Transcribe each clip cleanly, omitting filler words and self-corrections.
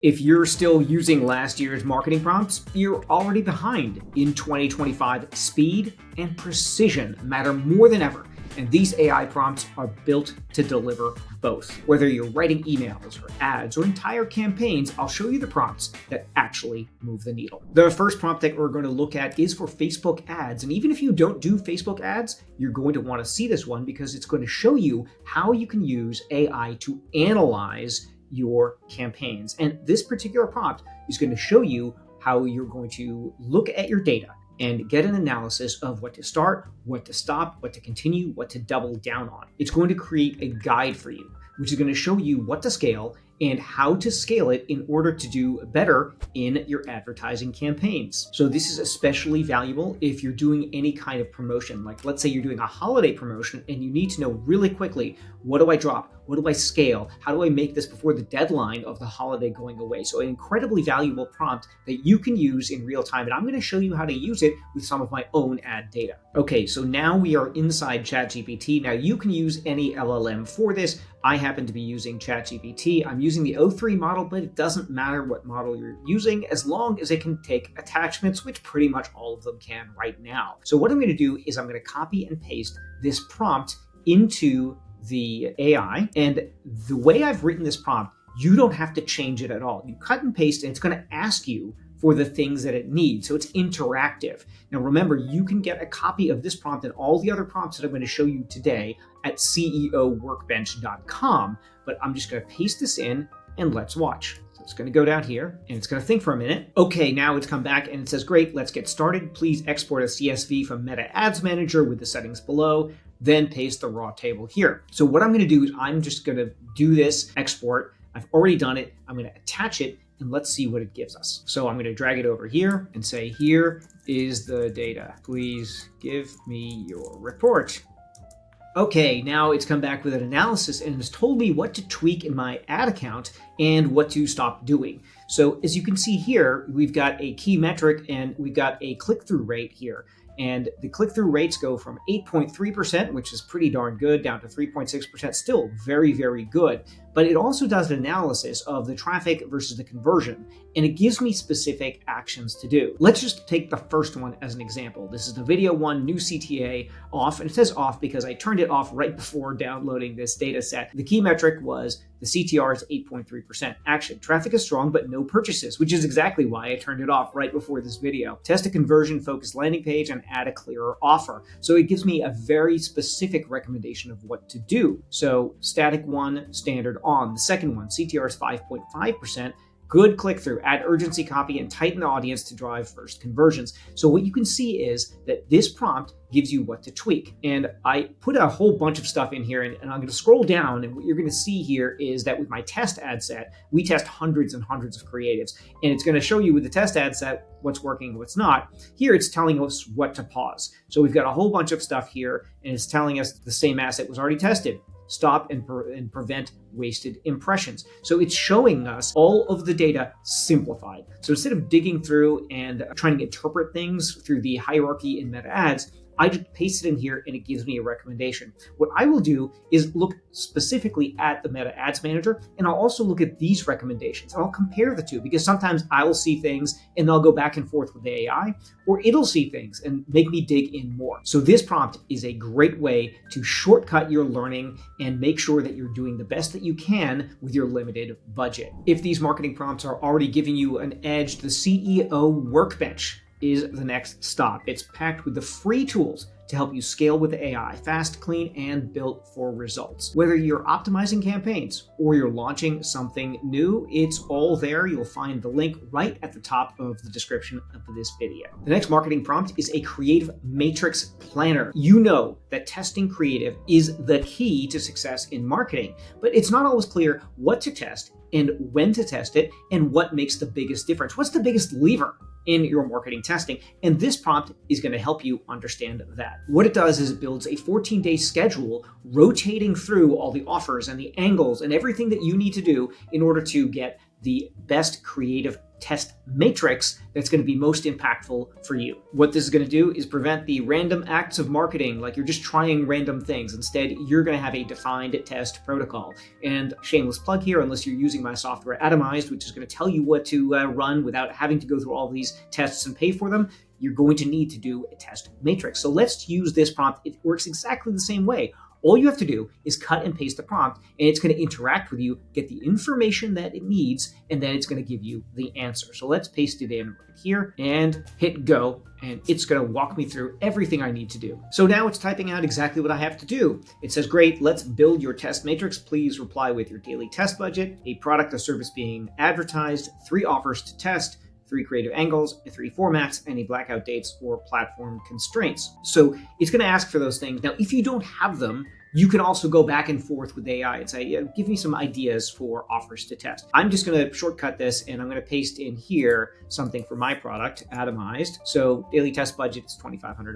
If you're still using last year's marketing prompts, you're already behind. In 2025, speed and precision matter more than ever, and these AI prompts are built to deliver both. Whether you're writing emails or ads or entire campaigns, I'll show you the prompts that actually move the needle. The first prompt that we're going to look at is for Facebook ads, and even if you don't do Facebook ads, you're going to want to see this one because it's going to show you how you can use AI to analyze your campaigns. And this particular prompt is going to show you how you're going to look at your data and get an analysis of what to start, what to stop, what to continue, what to double down on. It's going to create a guide for you, which is going to show you what to scale and how to scale it in order to do better in your advertising campaigns. So this is especially valuable if you're doing any kind of promotion. Like let's say you're doing a holiday promotion and you need to know really quickly, what do I drop? What do I scale? How do I make this before the deadline of the holiday going away? So an incredibly valuable prompt that you can use in real time. And I'm going to show you how to use it with some of my own ad data. Okay, so now we are inside ChatGPT. Now you can use any LLM for this. I happen to be using ChatGPT. I'm using the O3 model, but it doesn't matter what model you're using as long as it can take attachments, which pretty much all of them can right now. So what I'm going to do is I'm going to copy and paste this prompt into the AI. And the way I've written this prompt, you don't have to change it at all. You cut and paste, and it's going to ask you for the things that it needs. So it's interactive. Now remember, you can get a copy of this prompt and all the other prompts that I'm going to show you today at ceoworkbench.com, but I'm just going to paste this in and let's watch. So it's going to go down here and it's going to think for a minute. Okay, now it's come back and it says, great, let's get started. Please export a CSV from Meta Ads Manager with the settings below, then paste the raw table here. So what I'm going to do is I'm just going to do this export. I've already done it. I'm going to attach it and let's see what it gives us. So I'm going to drag it over here and say, here is the data. Please give me your report. Okay, now it's come back with an analysis and has told me what to tweak in my ad account and what to stop doing. So as you can see here, we've got a key metric and we've got a click-through rate here. And the click-through rates go from 8.3%, which is pretty darn good, down to 3.6%, still very, very good. But it also does an analysis of the traffic versus the conversion, and it gives me specific actions to do. Let's just take the first one as an example. This is the video one, new CTA off, and it says off because I turned it off right before downloading this data set. The key metric was the CTR is 8.3%. Action, traffic is strong, but no purchases, which is exactly why I turned it off right before this video. Test a conversion-focused landing page and add a clearer offer. So it gives me a very specific recommendation of what to do. So static one, standard on. The second one, CTR is 5.5%. Good click-through, add urgency copy, and tighten the audience to drive first conversions. So what you can see is that this prompt gives you what to tweak. And I put a whole bunch of stuff in here, and I'm going to scroll down, and what you're going to see here is that with my test ad set, we test hundreds and hundreds of creatives. And it's going to show you with the test ad set what's working, what's not. Here it's telling us what to pause. So we've got a whole bunch of stuff here, and it's telling us the same asset was already tested. Stop and prevent wasted impressions. So it's showing us all of the data simplified. So instead of digging through and trying to interpret things through the hierarchy in Meta Ads, I just paste it in here and it gives me a recommendation. What I will do is look specifically at the Meta Ads Manager, and I'll also look at these recommendations and I'll compare the two, because sometimes I'll see things and I'll go back and forth with the AI, or it'll see things and make me dig in more. So this prompt is a great way to shortcut your learning and make sure that you're doing the best that you can with your limited budget. If these marketing prompts are already giving you an edge, the CEO Workbench is the next stop. It's packed with the free tools to help you scale with AI, fast, clean, and built for results. Whether you're optimizing campaigns or you're launching something new, it's all there. You'll find the link right at the top of the description of this video. The next marketing prompt is a creative matrix planner. You know that testing creative is the key to success in marketing, but it's not always clear what to test and when to test it and what makes the biggest difference. What's the biggest lever in your marketing testing? And this prompt is going to help you understand that. What it does is it builds a 14-day schedule rotating through all the offers and the angles and everything that you need to do in order to get the best creative test matrix that's going to be most impactful for you. What this is going to do is prevent the random acts of marketing, like you're just trying random things. Instead, you're going to have a defined test protocol. And shameless plug here, unless you're using my software Atomized, which is going to tell you what to run without having to go through all these tests and pay for them, you're going to need to do a test matrix. So let's use this prompt. It works exactly the same way. All you have to do is cut and paste the prompt, and it's going to interact with you, get the information that it needs, and then it's going to give you the answer. So let's paste it in right here and hit go, and it's going to walk me through everything I need to do. So now it's typing out exactly what I have to do. It says, great, let's build your test matrix. Please reply with your daily test budget, a product or service being advertised, 3 offers to test, 3 creative angles, 3 formats, any blackout dates, or platform constraints. So it's going to ask for those things. Now, if you don't have them, you can also go back and forth with AI and say, yeah, give me some ideas for offers to test. I'm just going to shortcut this, and I'm going to paste in here something for my product, Atomized. So daily test budget is $2,500.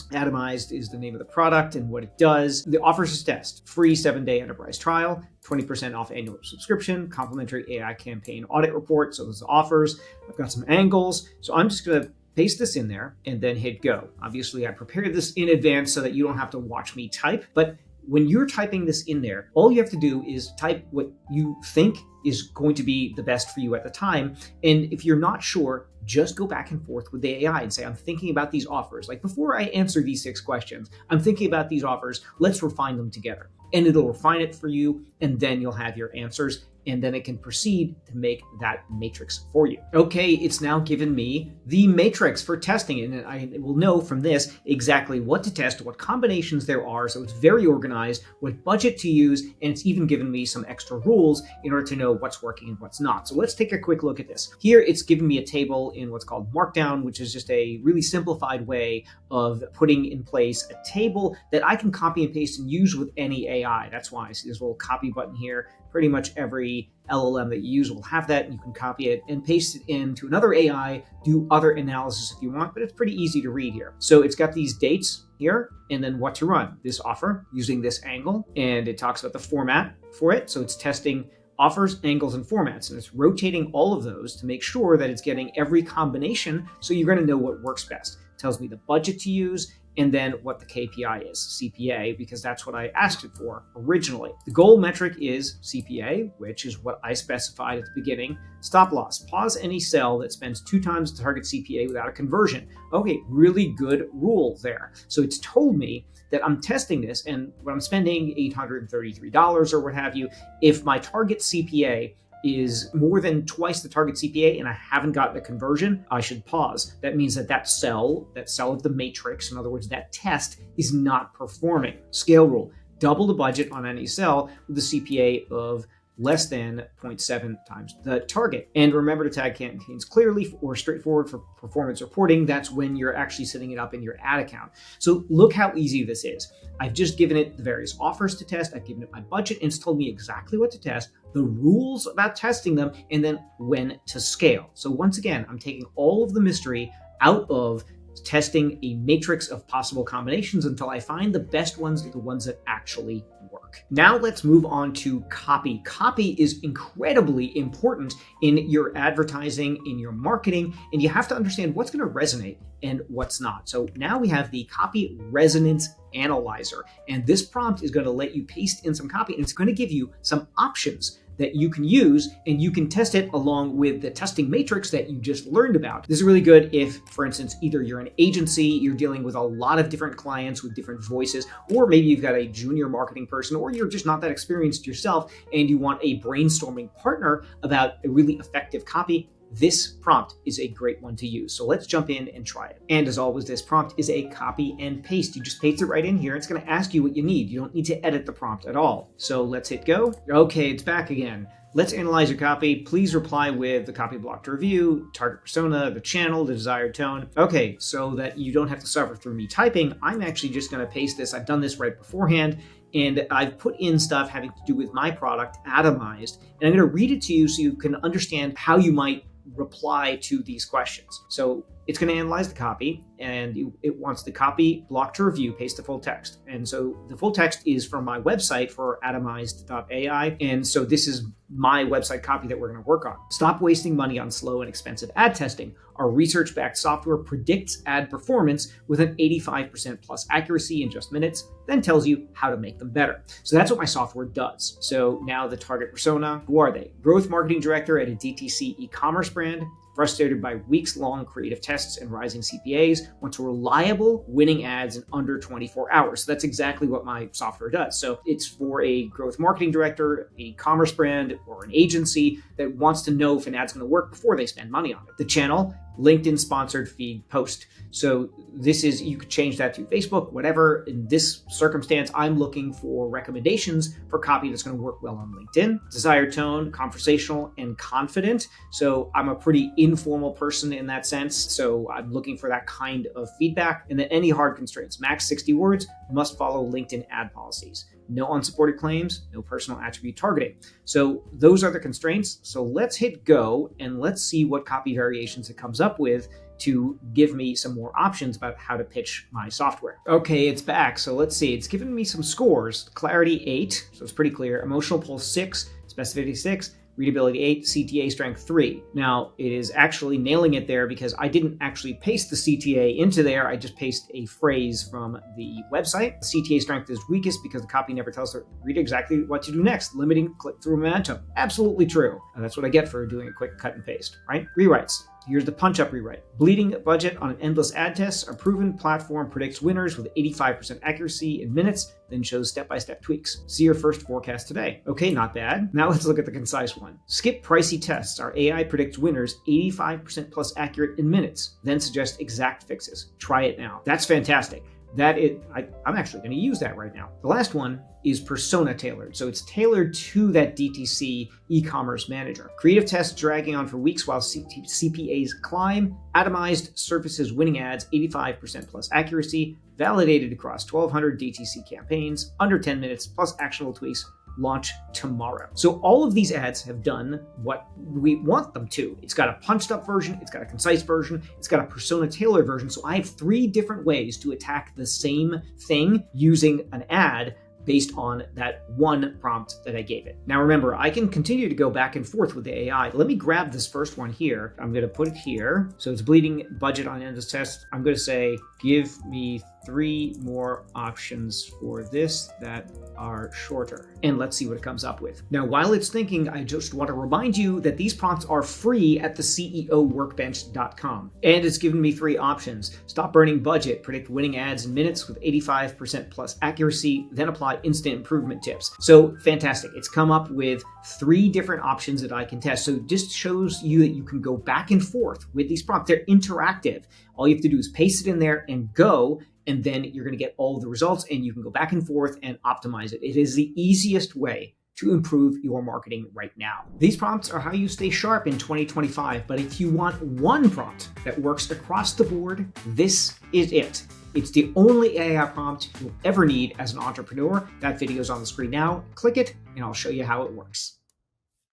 Atomized is the name of the product and what it does. The offers to test, free 7-day enterprise trial, 20% off annual subscription, complimentary AI campaign audit report. So those offers. I've got some angles. So I'm just going to paste this in there and then hit go. Obviously, I prepared this in advance so that you don't have to watch me type, but when you're typing this in there, all you have to do is type what you think is going to be the best for you at the time. And if you're not sure, just go back and forth with the AI and say, I'm thinking about these offers. Like before I answer these 6 questions, I'm thinking about these offers. Let's refine them together. And it'll refine it for you, and then you'll have your answers, and then it can proceed to make that matrix for you. Okay, it's now given me the matrix for testing, and I will know from this exactly what to test, what combinations there are, so it's very organized, what budget to use, and it's even given me some extra rules in order to know what's working and what's not. So let's take a quick look at this. Here, it's given me a table in what's called Markdown, which is just a really simplified way of putting in place a table that I can copy and paste and use with any AI. That's why I see this little copy button here. Pretty much every LLM that you use will have that. You can copy it and paste it into another AI, do other analysis if you want, but it's pretty easy to read here. So it's got these dates here and then what to run. This offer using this angle, and it talks about the format for it. So it's testing offers, angles, and formats, and it's rotating all of those to make sure that it's getting every combination, so you're going to know what works best. It tells me the budget to use, and then what the KPI is, CPA, because that's what I asked it for originally. The goal metric is CPA, which is what I specified at the beginning. Stop loss, pause any cell that spends 2 times the target CPA without a conversion. Okay, really good rule there. So it's told me that I'm testing this, and when I'm spending $833 or what have you, if my target CPA is more than twice the target CPA and I haven't gotten a conversion, I should pause. That means that cell of the matrix, in other words, that test is not performing. Scale rule, double the budget on any cell with a CPA of less than 0.7 times the target. And remember to tag campaigns clearly or straightforward for performance reporting. That's when you're actually setting it up in your ad account. So look how easy this is. I've just given it the various offers to test. I've given it my budget, and it's told me exactly what to test, the rules about testing them, and then when to scale. So once again, I'm taking all of the mystery out of testing a matrix of possible combinations until I find the best ones, the ones that actually work. Now let's move on to copy. Copy is incredibly important in your advertising, in your marketing, and you have to understand what's going to resonate and what's not. So now we have the copy resonance analyzer, and this prompt is going to let you paste in some copy, and it's going to give you some options that you can use, and you can test it along with the testing matrix that you just learned about. This is really good if, for instance, either you're an agency, you're dealing with a lot of different clients with different voices, or maybe you've got a junior marketing person, or you're just not that experienced yourself and you want a brainstorming partner about a really effective copy. This prompt is a great one to use. So let's jump in and try it. And as always, this prompt is a copy and paste. You just paste it right in here. It's going to ask you what you need. You don't need to edit the prompt at all. So let's hit go. Okay, it's back again. Let's analyze your copy. Please reply with the copy block to review, target persona, the channel, the desired tone. Okay, so that you don't have to suffer through me typing, I'm actually just going to paste this. I've done this right beforehand, and I've put in stuff having to do with my product, Atomized, and I'm going to read it to you so you can understand how you might reply to these questions. So it's going to analyze the copy, and it wants the copy block to review, paste the full text. And so the full text is from my website for atomized.ai. And so this is my website copy that we're going to work on. Stop wasting money on slow and expensive ad testing. Our research-backed software predicts ad performance with an 85% plus accuracy in just minutes, then tells you how to make them better. So that's what my software does. So now the target persona, who are they? Growth marketing director at a DTC e-commerce brand, frustrated by weeks-long creative tests and rising CPAs, wants reliable, winning ads in under 24 hours. So that's exactly what my software does. So it's for a growth marketing director, an e-commerce brand, or an agency that wants to know if an ad's going to work before they spend money on it. The channel, LinkedIn sponsored feed post. So this is, you could change that to Facebook, whatever. In this circumstance, I'm looking for recommendations for copy that's going to work well on LinkedIn. Desired tone, conversational and confident. So I'm a pretty informal person in that sense. So I'm looking for that kind of feedback. And then any hard constraints, max 60 words, must follow LinkedIn ad policies. No unsupported claims, no personal attribute targeting. So those are the constraints. So let's hit go and let's see what copy variations it comes up with to give me some more options about how to pitch my software. Okay, it's back. So let's see. It's given me some scores. Clarity 8, so it's pretty clear. Emotional pull 6, specificity 6. Readability 8, CTA strength 3. Now, it is actually nailing it there because I didn't actually paste the CTA into there. I just pasted a phrase from the website. The CTA strength is weakest because the copy never tells the reader exactly what to do next, limiting click-through momentum. Absolutely true. And that's what I get for doing a quick cut and paste, right? Rewrites. Here's the punch-up rewrite. Bleeding budget on an endless ad test. Our proven platform predicts winners with 85% accuracy in minutes, then shows step-by-step tweaks. See your first forecast today. Okay, not bad. Now let's look at the concise one. Skip pricey tests. Our AI predicts winners 85% plus accurate in minutes, then suggests exact fixes. Try it now. That's fantastic. I'm actually going to use that right now. The last one is persona tailored. So it's tailored to that DTC e-commerce manager. Creative tests dragging on for weeks while CPAs climb. Atomized surfaces winning ads, 85% plus accuracy, validated across 1,200 DTC campaigns, under 10 minutes, plus actionable tweaks. Launch tomorrow. So all of these ads have done what we want them to. It's got a punched up version, it's got a concise version, it's got a persona tailored version. So I have 3 different ways to attack the same thing using an ad based on that one prompt that I gave it. Now remember, I can continue to go back and forth with the AI. Let me grab this first one here. I'm going to put it here. So it's bleeding budget on endless test. I'm going to say, give me 3 more options for this that are shorter. And let's see what it comes up with. Now, while it's thinking, I just want to remind you that these prompts are free at the CEO Workbench.com. And it's given me 3 options. Stop burning budget, predict winning ads in minutes with 85% plus accuracy, then apply instant improvement tips. So fantastic. It's come up with 3 different options that I can test. So this shows you that you can go back and forth with these prompts. They're interactive. All you have to do is paste it in there and go, and then you're going to get all of the results and you can go back and forth and optimize it. It is the easiest way to improve your marketing right now. These prompts are how you stay sharp in 2025, but if you want one prompt that works across the board, this is it. It's the only AI prompt you'll ever need as an entrepreneur. That video is on the screen now. Click it and I'll show you how it works.